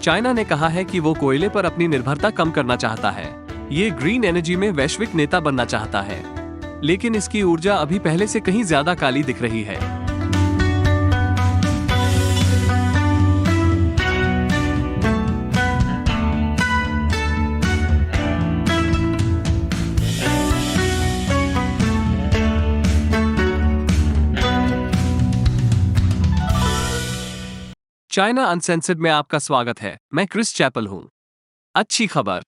China ने कहा है कि वो कोयले पर अपनी निर्भरता कम करना चाहता है। ये ग्रीन एनर्जी में वैश्विक नेता बनना चाहता है, लेकिन इसकी ऊर्जा अभी पहले से कहीं ज्यादा काली दिख रही है। चाइना अनसेंसर्ड में आपका स्वागत है। मैं क्रिस चैपल हूं। अच्छी खबर,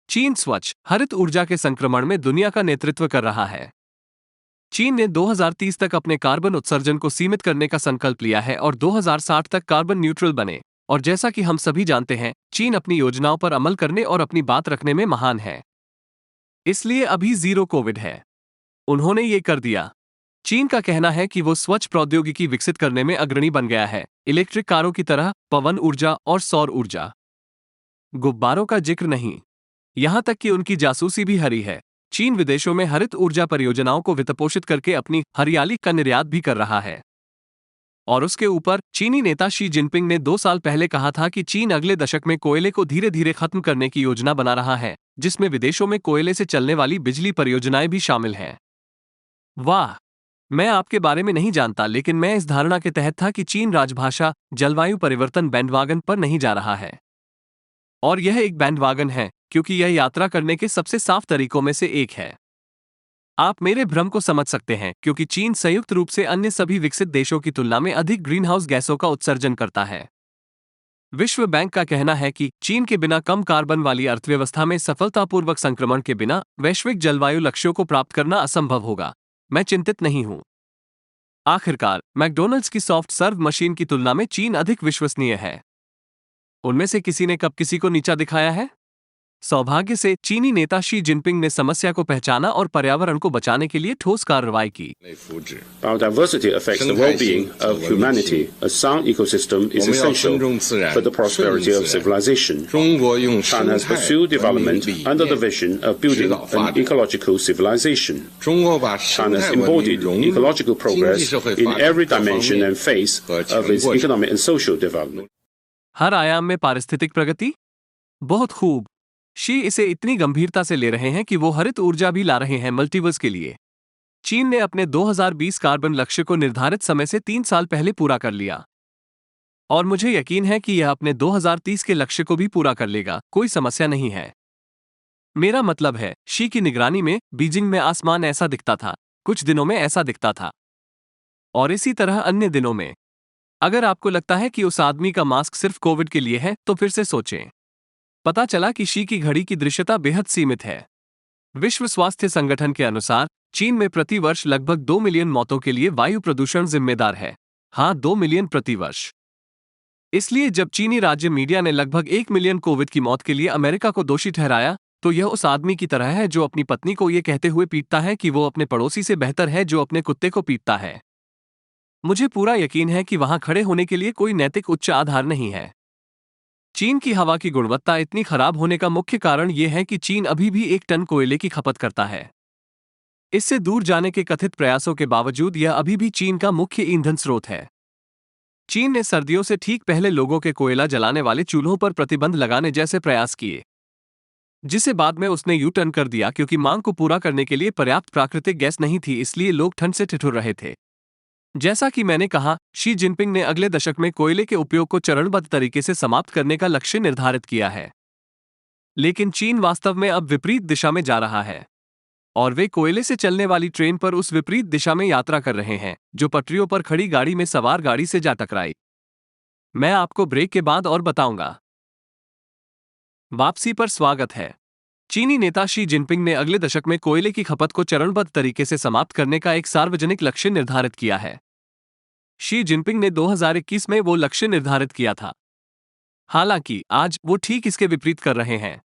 चीन स्वच्छ हरित ऊर्जा के संक्रमण में दुनिया का नेतृत्व कर रहा है। चीन ने 2030 तक अपने कार्बन उत्सर्जन को सीमित करने का संकल्प लिया है और 2060 तक कार्बन न्यूट्रल बने। और जैसा कि हम सभी जानते हैं, चीन अपनी योजनाओं पर अमल करने और अपनी बात रखने में महान है। इसलिए अभी जीरो कोविड है। उन्होंने ये कर दिया। चीन का कहना है कि वो स्वच्छ प्रौद्योगिकी विकसित करने में अग्रणी बन गया है, इलेक्ट्रिक कारों की तरह, पवन ऊर्जा और सौर ऊर्जा। गुब्बारों का जिक्र नहीं, यहां तक कि उनकी जासूसी भी हरी है। चीन विदेशों में हरित ऊर्जा परियोजनाओं को वित्तपोषित करके अपनी हरियाली का निर्यात भी कर रहा है। और उसके ऊपर चीनी नेता शी जिनपिंग ने 2 साल पहले कहा था कि चीन अगले दशक में कोयले को धीरे धीरे खत्म करने की योजना बना रहा है, जिसमें विदेशों में कोयले से चलने वाली बिजली परियोजनाएं भी शामिल हैं। वाह, मैं आपके बारे में नहीं जानता, लेकिन मैं इस धारणा के तहत था कि चीन राजभाषा जलवायु परिवर्तन बैंडवागन पर नहीं जा रहा है। और यह एक बैंडवागन है, क्योंकि यह यात्रा करने के सबसे साफ तरीकों में से एक है। आप मेरे भ्रम को समझ सकते हैं, क्योंकि चीन संयुक्त रूप से अन्य सभी विकसित देशों की तुलना में अधिक ग्रीनहाउस गैसों का उत्सर्जन करता है। विश्व बैंक का कहना है कि चीन के बिना कम कार्बन वाली अर्थव्यवस्था में सफलतापूर्वक संक्रमण के बिना वैश्विक जलवायु लक्ष्यों को प्राप्त करना असंभव होगा। मैं चिंतित नहीं हूं। आखिरकार, मैकडॉनल्ड्स की सॉफ्ट सर्व मशीन की तुलना में चीन अधिक विश्वसनीय है। उनमें से किसी ने कब किसी को नीचा दिखाया है? सौभाग्य से चीनी नेता शी जिनपिंग ने समस्या को पहचाना और पर्यावरण को बचाने के लिए ठोस कार्रवाई की। Biodiversity affects the well-being of humanity. A sound ecosystem is essential for the prosperity of civilization. China has pursued development under the vision of building an ecological civilization. China has embodied ecological progress in every dimension and phase of its economic and social development. हर आयाम में पारिस्थितिक प्रगति? बहुत खूब। She इसे इतनी गंभीरता से ले रहे हैं कि वो हरित ऊर्जा भी ला रहे हैं मल्टीवर्स के लिए। चीन ने अपने 2020 कार्बन लक्ष्य को निर्धारित समय से 3 साल पहले पूरा कर लिया। और मुझे यकीन है कि यह अपने 2030 के लक्ष्य को भी पूरा कर लेगा, कोई समस्या नहीं है। मेरा मतलब है, शी की निगरानी में बीजिंग में आसमान ऐसा दिखता था, कुछ दिनों में ऐसा दिखता था, और इसी तरह अन्य दिनों में। अगर आपको लगता है कि उस आदमी का मास्क सिर्फ कोविड के लिए है, तो फिर से सोचें। पता चला कि शी की घड़ी की दृश्यता बेहद सीमित है। विश्व स्वास्थ्य संगठन के अनुसार चीन में प्रति वर्ष लगभग 2 मिलियन मौतों के लिए वायु प्रदूषण जिम्मेदार है। हाँ, 2 मिलियन प्रति वर्ष। इसलिए जब चीनी राज्य मीडिया ने लगभग 1 मिलियन कोविड की मौत के लिए अमेरिका को दोषी ठहराया, तो यह उस आदमी की तरह है जो अपनी पत्नी को यह कहते हुए पीटता है कि वो अपने पड़ोसी से बेहतर है जो अपने कुत्ते को पीटता है। मुझे पूरा यकीन है कि वहां खड़े होने के लिए कोई नैतिक उच्च आधार नहीं है। चीन की हवा की गुणवत्ता इतनी खराब होने का मुख्य कारण यह है कि चीन अभी भी 1 टन कोयले की खपत करता है। इससे दूर जाने के कथित प्रयासों के बावजूद यह अभी भी चीन का मुख्य ईंधन स्रोत है। चीन ने सर्दियों से ठीक पहले लोगों के कोयला जलाने वाले चूल्हों पर प्रतिबंध लगाने जैसे प्रयास किए, जिसे बाद में उसने यू टर्न कर दिया क्योंकि मांग को पूरा करने के लिए पर्याप्त प्राकृतिक गैस नहीं थी, इसलिए लोग ठंड से ठिठुर रहे थे। जैसा कि मैंने कहा, शी जिनपिंग ने अगले दशक में कोयले के उपयोग को चरणबद्ध तरीके से समाप्त करने का लक्ष्य निर्धारित किया है। लेकिन चीन वास्तव में अब विपरीत दिशा में जा रहा है, और वे कोयले से चलने वाली ट्रेन पर उस विपरीत दिशा में यात्रा कर रहे हैं, जो पटरियों पर खड़ी गाड़ी में सवार गाड़ी से जा टकराई। मैं आपको ब्रेक के बाद और बताऊंगा। वापसी पर स्वागत है। चीनी नेता शी जिनपिंग ने अगले दशक में कोयले की खपत को चरणबद्ध तरीके से समाप्त करने का एक सार्वजनिक लक्ष्य निर्धारित किया है। शी जिनपिंग ने 2021 में वो लक्ष्य निर्धारित किया था। हालांकि आज वो ठीक इसके विपरीत कर रहे हैं।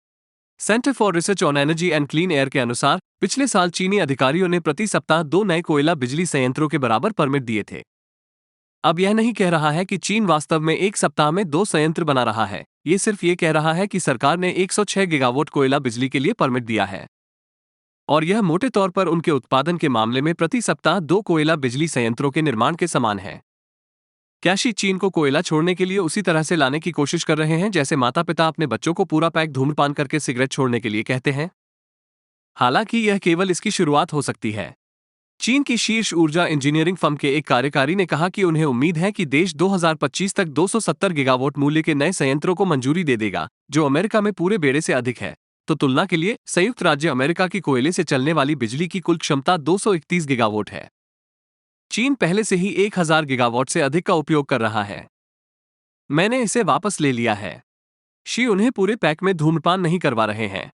Centre for research on energy and clean air के अनुसार पिछले साल चीनी अधिकारियों ने प्रति सप्ताह 2 नए कोयला बिजली संयंत्रों के बराबर परमिट दिए थे। अब यह नहीं कह रहा है कि चीन वास्तव में एक सप्ताह में 2 संयंत्र बना रहा है, ये सिर्फ ये कह रहा है कि सरकार ने 106 गीगावाट कोयला बिजली के लिए परमिट दिया है। और यह मोटे तौर पर उनके उत्पादन के मामले में प्रति सप्ताह 2 कोयला बिजली संयंत्रों के निर्माण के समान है। क्या शी चीन को कोयला छोड़ने के लिए उसी तरह से लाने की कोशिश कर रहे हैं जैसे माता पिता अपने बच्चों को पूरा पैक धूम्रपान करके सिगरेट छोड़ने के लिए कहते हैं? हालांकि यह केवल इसकी शुरुआत हो सकती है। चीन की शीर्ष ऊर्जा इंजीनियरिंग फर्म के एक कार्यकारी ने कहा कि उन्हें उम्मीद है कि देश 2025 तक 270 गीगावाट मूल्य के नए संयंत्रों को मंजूरी दे देगा, जो अमेरिका में पूरे बेड़े से अधिक है। तो तुलना के लिए संयुक्त राज्य अमेरिका की कोयले से चलने वाली बिजली की कुल क्षमता 231 गीगावाट है। चीन पहले से ही 1000 गीगावाट से अधिक का उपयोग कर रहा है। मैंने इसे वापस ले लिया है। शी उन्हें पूरे पैक में धूम्रपान नहीं करवा रहे हैं।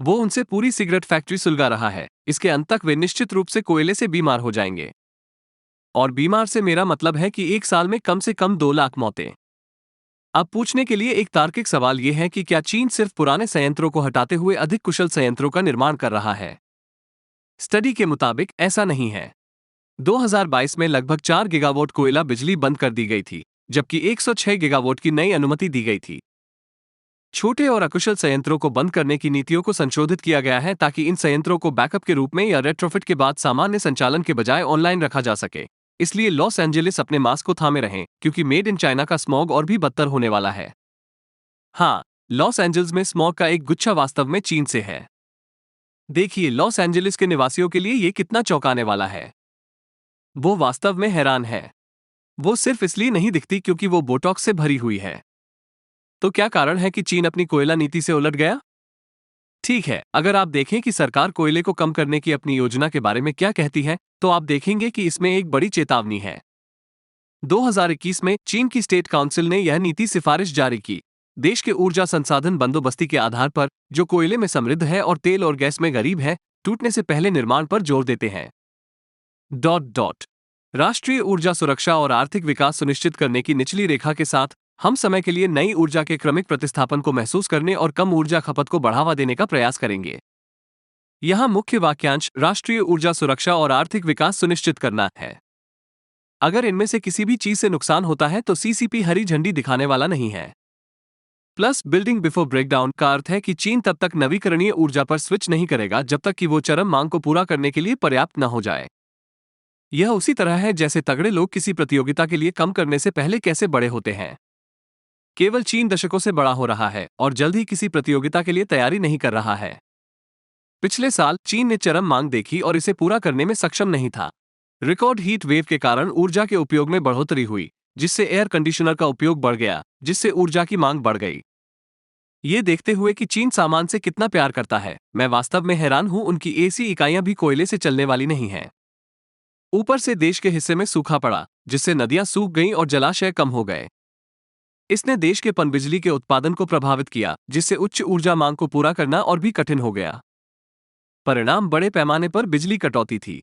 वो उनसे पूरी सिगरेट फैक्ट्री सुलगा रहा है। इसके अंत तक वे निश्चित रूप से कोयले से बीमार हो जाएंगे। और बीमार से मेरा मतलब है कि एक साल में कम से कम 2 लाख मौतें। अब पूछने के लिए एक तार्किक सवाल यह है कि क्या चीन सिर्फ पुराने संयंत्रों को हटाते हुए अधिक कुशल संयंत्रों का निर्माण कर रहा है? स्टडी के मुताबिक ऐसा नहीं है। 2022 में लगभग 4 गीगावाट कोयला बिजली बंद कर दी गई थी, जबकि 106 गीगावाट की नई अनुमति दी गई थी। छोटे और अकुशल संयंत्रों को बंद करने की नीतियों को संशोधित किया गया है ताकि इन संयंत्रों को बैकअप के रूप में या रेट्रोफिट के बाद सामान्य संचालन के बजाय ऑनलाइन रखा जा सके। इसलिए लॉस एंजेलिस अपने मास्क को थामे रहें, क्योंकि मेड इन चाइना का स्मॉग और भी बदतर होने वाला है। हाँ, लॉस एंजल्स में स्मॉग का एक गुच्छा वास्तव में चीन से है। देखिए लॉस एंजेलिस के निवासियों के लिए ये कितना चौंकाने वाला है। वो वास्तव में हैरान है। वो सिर्फ इसलिए नहीं दिखती क्योंकि वो बोटॉक्स से भरी हुई है। तो क्या कारण है कि चीन अपनी कोयला नीति से उलट गया? ठीक है, अगर आप देखें कि सरकार कोयले को कम करने की अपनी योजना के बारे में क्या कहती है, तो आप देखेंगे कि इसमें एक बड़ी चेतावनी है। 2021 में चीन की स्टेट काउंसिल ने यह नीति सिफारिश जारी की। देश के ऊर्जा संसाधन बंदोबस्ती के आधार पर, जो कोयले में समृद्ध है और तेल और गैस में गरीब है, टूटने से पहले निर्माण पर जोर देते हैं। राष्ट्रीय ऊर्जा सुरक्षा और आर्थिक विकास सुनिश्चित करने की निचली रेखा के साथ हम समय के लिए नई ऊर्जा के क्रमिक प्रतिस्थापन को महसूस करने और कम ऊर्जा खपत को बढ़ावा देने का प्रयास करेंगे। यहां मुख्य वाक्यांश राष्ट्रीय ऊर्जा सुरक्षा और आर्थिक विकास सुनिश्चित करना है। अगर इनमें से किसी भी चीज से नुकसान होता है तो सीसीपी हरी झंडी दिखाने वाला नहीं है। प्लस बिल्डिंग बिफोर ब्रेकडाउन का अर्थ है कि चीन तब तक नवीकरणीय ऊर्जा पर स्विच नहीं करेगा जब तक कि वो चरम मांग को पूरा करने के लिए पर्याप्त न हो जाए। यह उसी तरह है जैसे तगड़े लोग किसी प्रतियोगिता के लिए कम करने से पहले कैसे बड़े होते हैं। केवल चीन दशकों से बड़ा हो रहा है और जल्द ही किसी प्रतियोगिता के लिए तैयारी नहीं कर रहा है। पिछले साल चीन ने चरम मांग देखी और इसे पूरा करने में सक्षम नहीं था। रिकॉर्ड हीट वेव के कारण ऊर्जा के उपयोग में बढ़ोतरी हुई, जिससे एयर कंडीशनर का उपयोग बढ़ गया, जिससे ऊर्जा की मांग बढ़ गई। ये देखते हुए कि चीन सामान से कितना प्यार करता है, मैं वास्तव में हैरान हूं उनकी एसी इकाइयां भी कोयले से चलने वाली नहीं हैं। ऊपर से देश के हिस्से में सूखा पड़ा, जिससे नदियां सूख गईं और जलाशय कम हो गए। इसने देश के पनबिजली के उत्पादन को प्रभावित किया, जिससे उच्च ऊर्जा मांग को पूरा करना और भी कठिन हो गया। परिणाम बड़े पैमाने पर बिजली कटौती थी।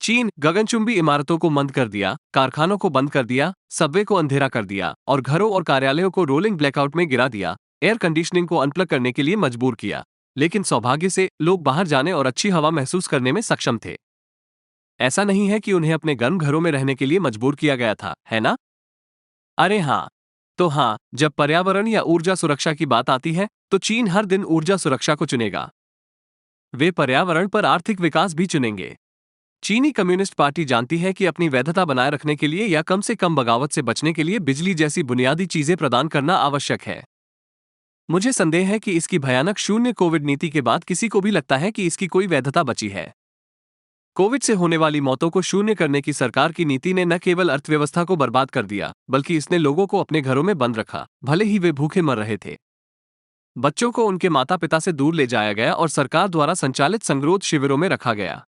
चीन गगनचुंबी इमारतों को मंद कर दिया, कारखानों को बंद कर दिया, सबवे को अंधेरा कर दिया और घरों और कार्यालयों को रोलिंग ब्लैकआउट में गिरा दिया, एयर कंडीशनिंग को अनप्लग करने के लिए मजबूर किया। लेकिन सौभाग्य से लोग बाहर जाने और अच्छी हवा महसूस करने में सक्षम थे। ऐसा नहीं है कि उन्हें अपने गर्म घरों में रहने के लिए मजबूर किया गया था, है ना? अरे हाँ, तो हाँ, जब पर्यावरण या ऊर्जा सुरक्षा की बात आती है तो चीन हर दिन ऊर्जा सुरक्षा को चुनेगा। वे पर्यावरण पर आर्थिक विकास भी चुनेंगे। चीनी कम्युनिस्ट पार्टी जानती है कि अपनी वैधता बनाए रखने के लिए या कम से कम बगावत से बचने के लिए बिजली जैसी बुनियादी चीजें प्रदान करना आवश्यक है। मुझे संदेह है कि इसकी भयानक शून्य कोविड नीति के बाद किसी को भी लगता है कि इसकी कोई वैधता बची है। कोविड से होने वाली मौतों को शून्य करने की सरकार की नीति ने न केवल अर्थव्यवस्था को बर्बाद कर दिया, बल्कि इसने लोगों को अपने घरों में बंद रखा, भले ही वे भूखे मर रहे थे। बच्चों को उनके माता पिता से दूर ले जाया गया और सरकार द्वारा संचालित संगरोध शिविरों में रखा गया।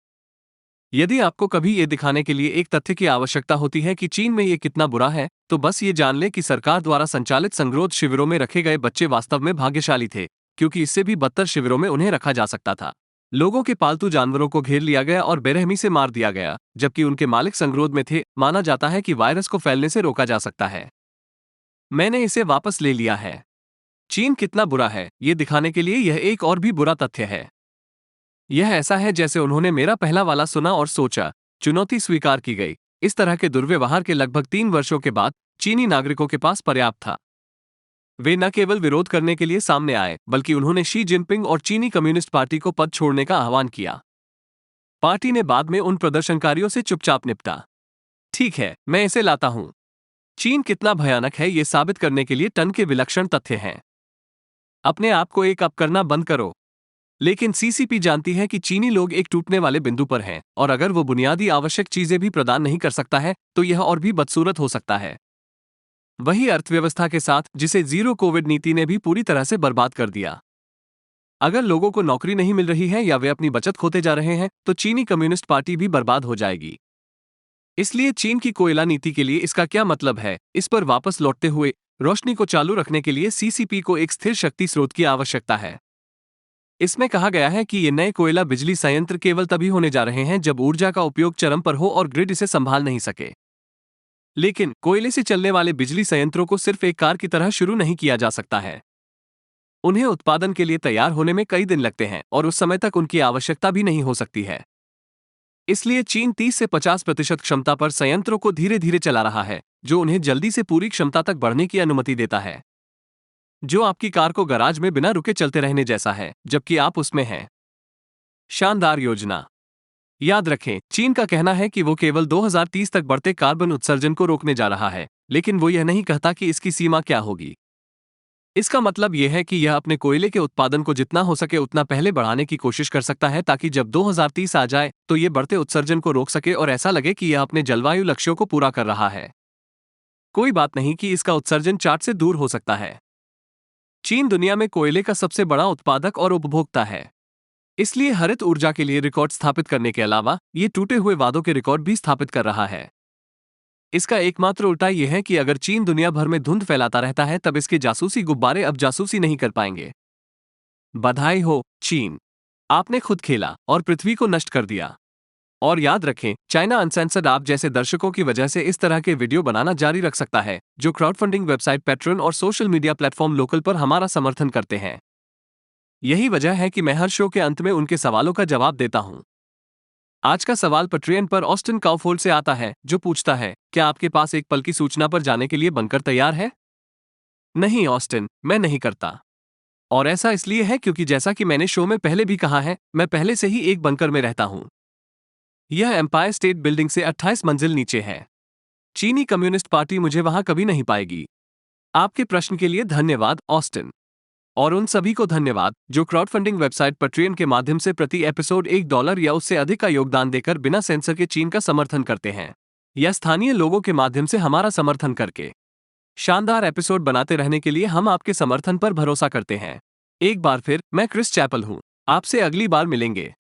यदि आपको कभी ये दिखाने के लिए एक तथ्य की आवश्यकता होती है कि चीन में ये कितना बुरा है, तो बस ये जान ले कि सरकार द्वारा संचालित संगरोध शिविरों में रखे गए बच्चे वास्तव में भाग्यशाली थे, क्योंकि इससे भी बदतर शिविरों में उन्हें रखा जा सकता था। लोगों के पालतू जानवरों को घेर लिया गया और बेरहमी से मार दिया गया, जबकि उनके मालिक संगरोध में थे। माना जाता है कि वायरस को फैलने से रोका जा सकता है। मैंने इसे वापस ले लिया है। चीन कितना बुरा है, ये दिखाने के लिए यह एक और भी बुरा तथ्य है। यह ऐसा है जैसे उन्होंने मेरा पहला वाला सुना और सोचा, चुनौती स्वीकार की गई। इस तरह के दुर्व्यवहार के लगभग 3 वर्षों के बाद चीनी नागरिकों के पास पर्याप्त था। वे न केवल विरोध करने के लिए सामने आए, बल्कि उन्होंने शी जिनपिंग और चीनी कम्युनिस्ट पार्टी को पद छोड़ने का आह्वान किया। पार्टी ने बाद में उन प्रदर्शनकारियों से चुपचाप निपटा। ठीक है, मैं इसे लाता हूं। चीन कितना भयानक है ये साबित करने के लिए टन के विलक्षण तथ्य हैं। अपने आप को एक अप करना बंद करो। लेकिन सीसीपी जानती है कि चीनी लोग एक टूटने वाले बिंदु पर हैं, और अगर वो बुनियादी आवश्यक चीजें भी प्रदान नहीं कर सकता है तो यह और भी बदसूरत हो सकता है। वही अर्थव्यवस्था के साथ जिसे जीरो कोविड नीति ने भी पूरी तरह से बर्बाद कर दिया। अगर लोगों को नौकरी नहीं मिल रही है या वे अपनी बचत खोते जा रहे हैं तो चीनी कम्युनिस्ट पार्टी भी बर्बाद हो जाएगी। इसलिए चीन की कोयला नीति के लिए इसका क्या मतलब है, इस पर वापस लौटते हुए रोशनी को चालू रखने के लिए सीसीपी को एक स्थिर शक्ति स्रोत की आवश्यकता है। इसमें कहा गया है कि ये नए कोयला बिजली संयंत्र केवल तभी होने जा रहे हैं जब ऊर्जा का उपयोग चरम पर हो और ग्रिड इसे संभाल नहीं सके। लेकिन कोयले से चलने वाले बिजली संयंत्रों को सिर्फ एक कार की तरह शुरू नहीं किया जा सकता है। उन्हें उत्पादन के लिए तैयार होने में कई दिन लगते हैं और उस समय तक उनकी आवश्यकता भी नहीं हो सकती है। इसलिए चीन 30 से 50% क्षमता पर संयंत्रों को धीरे धीरे चला रहा है, जो उन्हें जल्दी से पूरी क्षमता तक बढ़ने की अनुमति देता है, जो आपकी कार को गराज में बिना रुके चलते रहने जैसा है जबकि आप उसमें हैं। शानदार योजना। याद रखें, चीन का कहना है कि वो केवल 2030 तक बढ़ते कार्बन उत्सर्जन को रोकने जा रहा है, लेकिन वो यह नहीं कहता कि इसकी सीमा क्या होगी। इसका मतलब यह है कि यह अपने कोयले के उत्पादन को जितना हो सके उतना पहले बढ़ाने की कोशिश कर सकता है ताकि जब 2030 आ जाए तो ये बढ़ते उत्सर्जन को रोक सके और ऐसा लगे कि यह अपने जलवायु लक्ष्यों को पूरा कर रहा है। कोई बात नहीं कि इसका उत्सर्जन चार्ट से दूर हो सकता है। चीन दुनिया में कोयले का सबसे बड़ा उत्पादक और उपभोक्ता है। इसलिए हरित ऊर्जा के लिए रिकॉर्ड स्थापित करने के अलावा ये टूटे हुए वादों के रिकॉर्ड भी स्थापित कर रहा है। इसका एकमात्र उल्टा यह है कि अगर चीन दुनिया भर में धुंध फैलाता रहता है तब इसके जासूसी गुब्बारे अब जासूसी नहीं कर पाएंगे। बधाई हो चीन, आपने खुद खेला और पृथ्वी को नष्ट कर दिया। और याद रखें, चाइना अनसेंसर्ड आप जैसे दर्शकों की वजह से इस तरह के वीडियो बनाना जारी रख सकता है, जो क्राउडफंडिंग वेबसाइट पैट्रेन और सोशल मीडिया प्लेटफॉर्म लोकल पर हमारा समर्थन करते हैं। यही वजह है कि मैं हर शो के अंत में उनके सवालों का जवाब देता हूं। आज का सवाल पैट्रियन पर ऑस्टिन काउफोल्ड से आता है, जो पूछता है, क्या आपके पास एक पल की सूचना पर जाने के लिए बनकर तैयार है? नहीं ऑस्टिन, मैं नहीं करता। और ऐसा इसलिए है क्योंकि जैसा कि मैंने शो में पहले भी कहा है, मैं पहले से ही एक बंकर में रहता हूं। यह एम्पायर स्टेट बिल्डिंग से 28 मंजिल नीचे है। चीनी कम्युनिस्ट पार्टी मुझे वहां कभी नहीं पाएगी। आपके प्रश्न के लिए धन्यवाद ऑस्टिन। और उन सभी को धन्यवाद जो क्राउडफंडिंग वेबसाइट पैट्रियन के माध्यम से प्रति एपिसोड $1 या उससे अधिक का योगदान देकर बिना सेंसर के चीन का समर्थन करते हैं, या स्थानीय लोगों के माध्यम से हमारा समर्थन करके। शानदार एपिसोड बनाते रहने के लिए हम आपके समर्थन पर भरोसा करते हैं। एक बार फिर, मैं क्रिस चैपल हूं। आपसे अगली बार मिलेंगे।